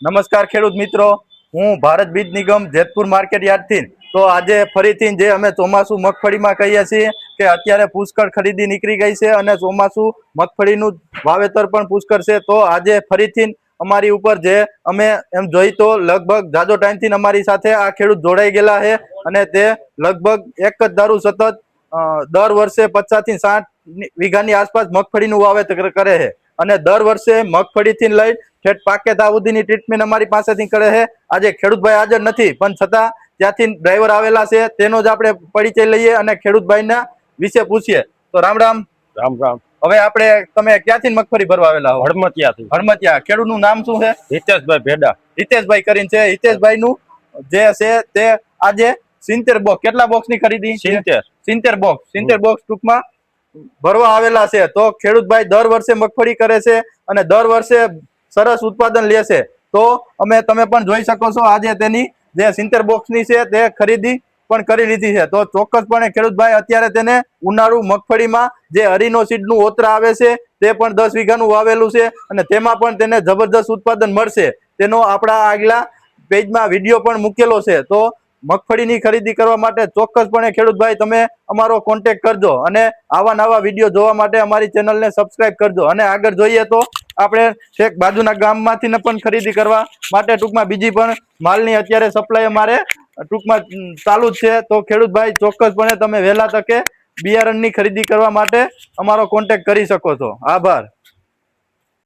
નમસ્કાર ખેડૂત મિત્રો, હું ભારત બીજ નિગમ જેતપુર માર્કેટ યાર્ડથી. તો આજે ફરીથી જે અમે ચોમાસું મગફળીમાં કહીએ છીએ કે અત્યારે પુષ્કળ ખરીદી નીકળી ગઈ છે અને ચોમાસું મગફળીનું વાવેતર પણ પુષ્કળ છે. તો આજે ફરીથી અમારી ઉપર જે અમે એમ જોઈ તો લગભગ જાજો ટાઈમથી અમારી સાથે આ ખેડૂત જોડાઈ ગયેલા છે અને તે લગભગ એક જ ધારું સતત દર વર્ષે 50 થી 60 વીઘાની આસપાસ મગફળીનું વાવેતર કરે છે અને દર વર્ષે મગફળીથી લઈ ઠેઠ પાકે ત્યાં સુધીની ટ્રીટમેન્ટ અમારી પાસેથી કરે છે. આજે ખેડૂતભાઈ હાજર નથી પણ છતાં ત્યાંથી ડ્રાઈવર આવેલા છે, તેનો જ આપણે પરિચય લઈએ અને ખેડૂતભાઈના વિશે પૂછીએ. તો રામ રામ. રામ રામ. હવે આપણે તમે ક્યાંથી મગફળી ભરવા આવેલા હો? હડમતિયાથી. હડમતિયા. ખેડૂતનું નામ શું છે? હિતેશભાઈ ભેડા. હિતેશભાઈ કરીને છે. હિતેશભાઈનું જે છે તે આજે 70 બોક્સ, કેટલા બોક્સની ખરીદી? 70 બોક્સ. 70 બોક્સ ટૂંકમાં ભરવા આવેલા છે. તો ખેડૂતભાઈ દર વર્ષે મગફળી કરે છે અને દર વર્ષે સરસ ઉત્પાદન લે છે. તો તમે પણ જોઈ શકો છો આજે તેની જે 70 બોક્સની છે તે ખરીદી પણ કરી લીધી છે. તો ચોક્કસપણે ખેડૂતભાઈ અત્યારે તેને ઉનાળુ મગફળીમાં જે હરીનો સીડનું ઓતરા આવે છે તે પણ 10 વીઘાનું વાવેલું છે અને તેમાં પણ તેને જબરદસ્ત ઉત્પાદન મળશે. તેનો આપણા આગલા પેજમાં વિડીયો પણ મૂકેલો છે. તો મગફળીની ખરીદી કરવા માટે ચોક્કસપણે ખેડૂતભાઈ તમે અમારો કોન્ટેક્ટ કરજો અને આવા નવા વિડીયો જોવા માટે અમારી ચેનલને સબસ્ક્રાઇબ કરજો. અને આગળ જોઈએ તો આપણે છેક બાજુના ગામમાંથી પણ ખરીદી કરવા માટે ટૂંકમાં બીજી પણ માલની અત્યારે સપ્લાય અમારે ટૂંકમાં ચાલુ જ છે. તો ખેડૂતભાઈ ચોક્કસપણે તમે વહેલા તકે બિયારણની ખરીદી કરવા માટે અમારો કોન્ટેક્ટ કરી શકો છો. આભાર.